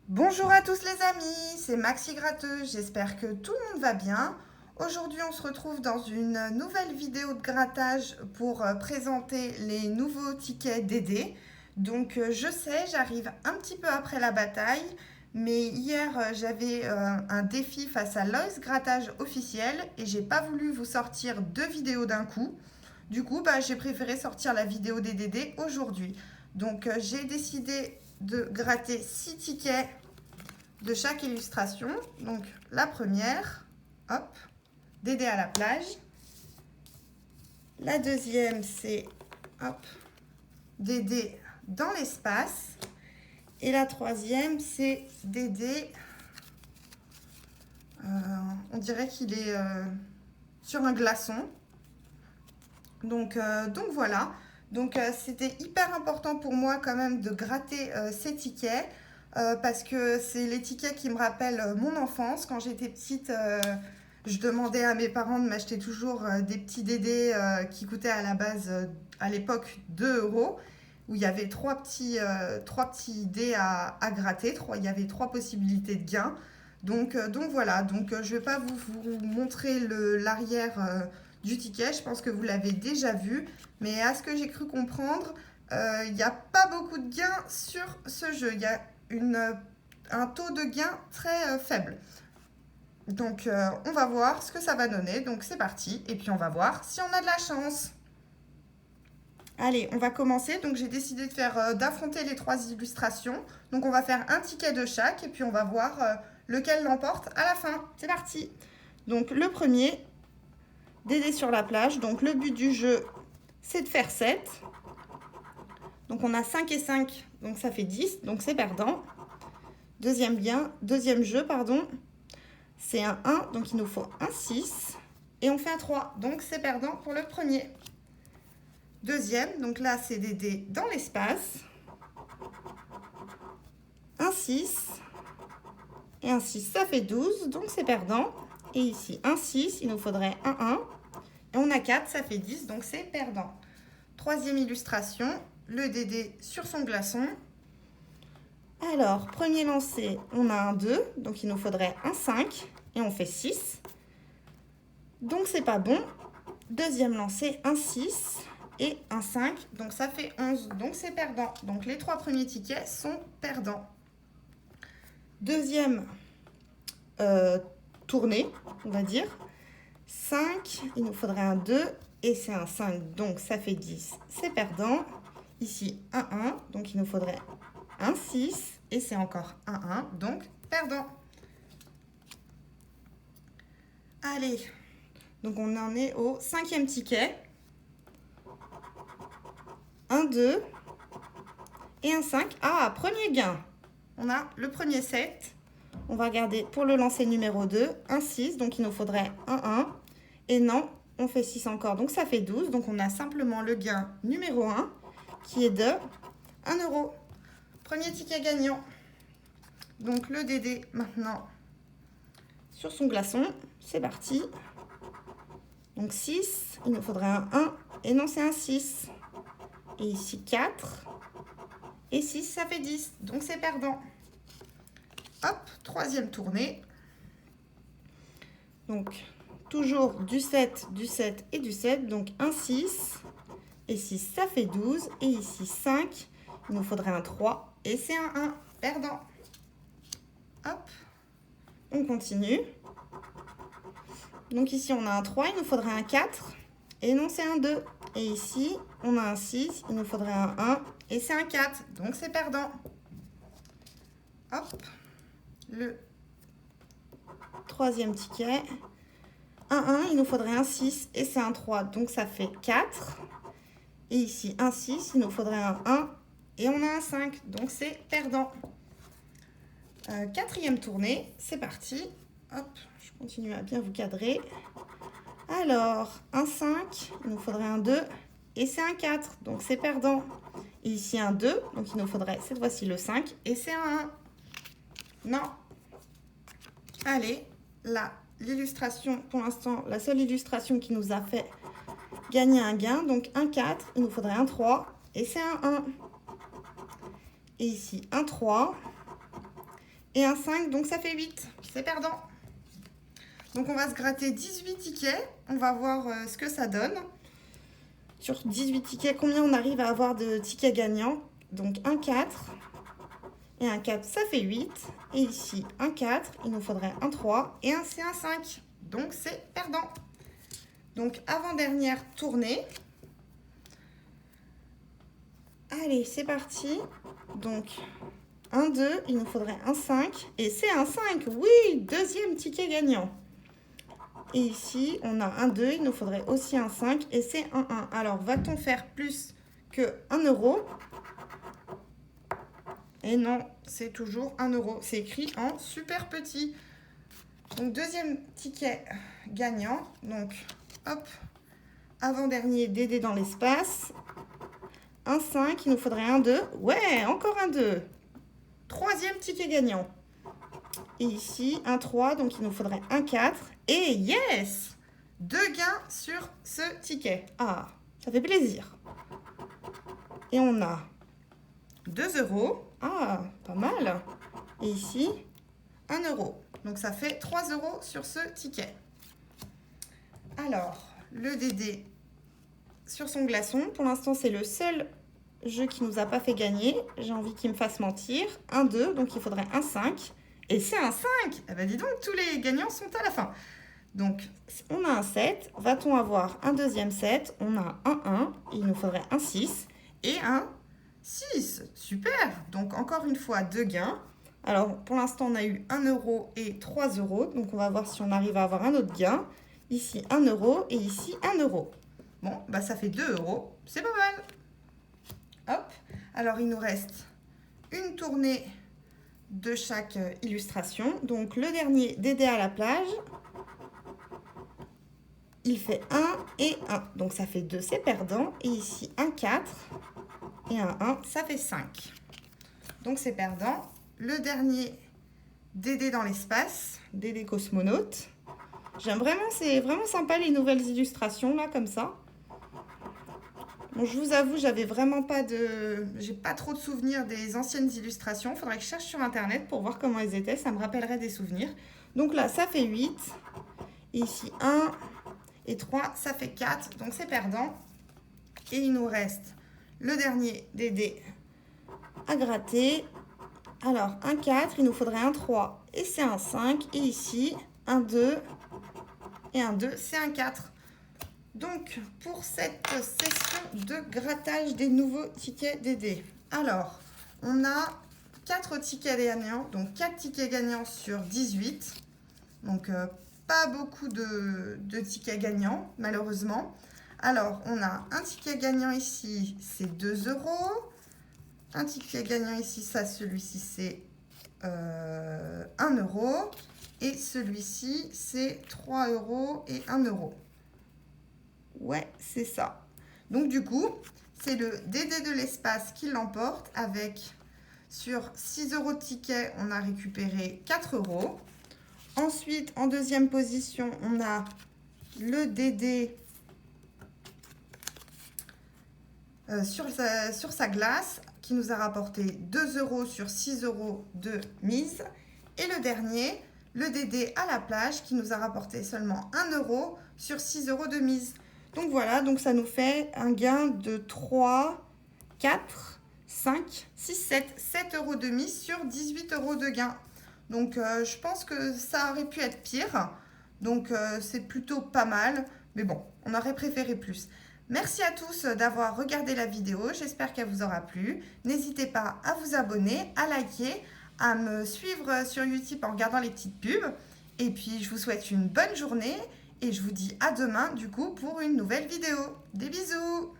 Bonjour à tous les amis, c'est Maxi Gratteuse, j'espère que tout le monde va bien. Aujourd'hui on se retrouve dans une nouvelle vidéo de grattage pour présenter les nouveaux tickets DD. Donc je sais, j'arrive un petit peu après la bataille, mais hier j'avais un défi face à Lois Grattage officiel et j'ai pas voulu vous sortir deux vidéos d'un coup. Du coup, j'ai préféré sortir la vidéo des DD aujourd'hui. Donc j'ai décidé de gratter 6 tickets de chaque illustration. Donc la première, hop, Dédé à la plage. La deuxième, c'est hop, Dédé dans l'espace. Et la troisième, c'est Dédé. On dirait qu'il est sur un glaçon. Donc voilà. Donc c'était hyper important pour moi quand même de gratter ces tickets. Parce que c'est les tickets qui me rappellent mon enfance. Quand j'étais petite, je demandais à mes parents de m'acheter toujours des petits DD qui coûtaient à la base, à l'époque, 2 euros, où il y avait trois petits dés à gratter. Il y avait trois possibilités de gain. Donc voilà, je ne vais pas vous montrer l'arrière du ticket, je pense que vous l'avez déjà vu, mais à ce que j'ai cru comprendre, il n'y a pas beaucoup de gains sur ce jeu. Il y a un taux de gain très faible. Donc on va voir ce que ça va donner. Donc c'est parti. Et puis on va voir si on a de la chance. Allez, on va commencer. Donc j'ai décidé d'affronter les trois illustrations. Donc on va faire un ticket de chaque et puis on va voir lequel l'emporte à la fin. C'est parti. Donc le premier, Dédé sur la plage. Donc le but du jeu, c'est de faire 7. Donc on a 5 et 5, donc ça fait 10, donc c'est perdant. Deuxième jeu, c'est un 1, donc il nous faut un 6. Et on fait un 3, donc c'est perdant pour le premier. Deuxième, donc là c'est des dés dans l'espace. Un 6 et un 6, ça fait 12, donc c'est perdant. Et ici un 6, il nous faudrait un 1. Et on a 4, ça fait 10, donc c'est perdant. Troisième illustration, le Dédé sur son glaçon. Alors, premier lancé, on a un 2, donc il nous faudrait un 5, et on fait 6. Donc c'est pas bon. Deuxième lancé, un 6 et un 5, donc ça fait 11, donc c'est perdant. Donc les trois premiers tickets sont perdants. Deuxième tournée, on va dire. 5, il nous faudrait un 2, et c'est un 5, donc ça fait 10, c'est perdant. Ici, un 1, donc il nous faudrait un 6, et c'est encore un 1, donc perdant. Allez, donc on en est au cinquième ticket. Un 2 et un 5. Ah, premier gain. On a le premier 7. On va regarder pour le lancer numéro 2, un 6, donc il nous faudrait un 1. Et non, on fait 6 encore, donc ça fait 12. Donc on a simplement le gain numéro 1 qui est de 1 euro. Premier ticket gagnant. Donc le Dédé maintenant sur son glaçon. C'est parti. Donc 6, il nous faudrait un 1. Et non, c'est un 6. Et ici 4. Et 6, ça fait 10. Donc c'est perdant. Hop, troisième tournée. Donc toujours du 7 et du 7. Donc un 6. Et 6, ça fait 12. Et ici 5. Il nous faudrait un 3. Et c'est un 1. Perdant. Hop. On continue. Donc ici, on a un 3. Il nous faudrait un 4. Et non, c'est un 2. Et ici, on a un 6. Il nous faudrait un 1. Et c'est un 4. Donc c'est perdant. Hop. Le troisième ticket. Un 1, il nous faudrait un 6 et c'est un 3, donc ça fait 4. Et ici, un 6, il nous faudrait un 1 et on a un 5, donc c'est perdant. Quatrième tournée, c'est parti. Hop, je continue à bien vous cadrer. Alors, un 5, il nous faudrait un 2 et c'est un 4, donc c'est perdant. Et ici, un 2, donc il nous faudrait cette fois-ci le 5 et c'est un 1. Non. Allez, là, l'illustration, pour l'instant, la seule illustration qui nous a fait gagner un gain. Donc, un 4, il nous faudrait un 3 et c'est un 1. Et ici, un 3. et un 5, donc ça fait 8. C'est perdant. Donc on va se gratter 18 tickets. On va voir ce que ça donne. Sur 18 tickets, combien on arrive à avoir de tickets gagnants? Donc un 4 et un 4, ça fait 8. Et ici, un 4, il nous faudrait un 3 et un C, un 5. Donc c'est perdant. Donc avant-dernière tournée. Allez, c'est parti. Donc, 1, 2, il nous faudrait un 5. Et c'est un 5, oui, deuxième ticket gagnant. Et ici, on a un 2, il nous faudrait aussi un 5. Et c'est un 1. Alors, va-t-on faire plus que 1 euro? Et non, c'est toujours 1 euro. C'est écrit en super petit. Donc, deuxième ticket gagnant. Donc, hop, avant-dernier DD dans l'espace. Un 5, il nous faudrait un 2. Ouais, encore un 2. Troisième ticket gagnant. Et ici, un 3, donc il nous faudrait un 4. Et yes! 2 gains sur ce ticket. Ah, ça fait plaisir. Et on a 2 euros. Ah, pas mal. Et ici, 1 euro. Donc ça fait 3 euros sur ce ticket. Alors, le DD sur son glaçon. Pour l'instant, c'est le seul jeu qui nous a pas fait gagner. J'ai envie qu'il me fasse mentir. Un 2, donc il faudrait un 5. Et c'est un 5. Eh ben dis donc, tous les gagnants sont à la fin. Donc, on a un 7. Va-t-on avoir un deuxième 7? On a un 1. Il nous faudrait un 6 et un 6. Super. Donc, encore une fois, 2 gains. Alors, pour l'instant, on a eu 1 euro et 3 euros. Donc, on va voir si on arrive à avoir un autre gain. Ici, 1 euro et ici, 1 euro. Bon, bah ça fait 2 euros. C'est pas mal. Hop. Alors, il nous reste une tournée de chaque illustration. Donc, le dernier, Dédé à la plage, il fait 1 et 1. Donc, ça fait 2, c'est perdant. Et ici, un 4 et un 1, ça fait 5. Donc, c'est perdant. Le dernier, Dédé dans l'espace, Dédé cosmonaute. J'aime vraiment, c'est vraiment sympa les nouvelles illustrations, là, comme ça. Bon, je vous avoue, j'ai pas trop de souvenirs des anciennes illustrations. Il faudrait que je cherche sur internet pour voir comment elles étaient. Ça me rappellerait des souvenirs. Donc là, ça fait 8. Et ici, 1 et 3, ça fait 4. Donc c'est perdant. Et il nous reste le dernier Dédé à gratter. Alors, un 4, il nous faudrait un 3 et c'est un 5. Et ici, un 2 et un 2, c'est un 4. Donc, pour cette session de grattage des nouveaux tickets Dédé. Alors, on a 4 tickets gagnants, donc 4 tickets gagnants sur 18. Donc, pas beaucoup de tickets gagnants, malheureusement. Alors, on a un ticket gagnant ici, c'est 2 euros. Un ticket gagnant ici, celui-ci, c'est 1 euro. Et celui-ci, c'est 3 euros et 1 euro. Ouais, c'est ça. Donc, du coup, c'est le Dédé de l'espace qui l'emporte avec, sur 6 euros de ticket, on a récupéré 4 euros. Ensuite, en deuxième position, on a le Dédé sur sa glace qui nous a rapporté 2 euros sur 6 euros de mise. Et le dernier, le Dédé à la plage qui nous a rapporté seulement 1 euro sur 6 euros de mise. Donc voilà, donc ça nous fait un gain de 3, 4, 5, 6, 7 euros de mise sur 18 euros de gain. Donc je pense que ça aurait pu être pire. Donc c'est plutôt pas mal. Mais bon, on aurait préféré plus. Merci à tous d'avoir regardé la vidéo. J'espère qu'elle vous aura plu. N'hésitez pas à vous abonner, à liker, à me suivre sur YouTube en regardant les petites pubs. Et puis je vous souhaite une bonne journée. Et je vous dis à demain, du coup, pour une nouvelle vidéo. Des bisous!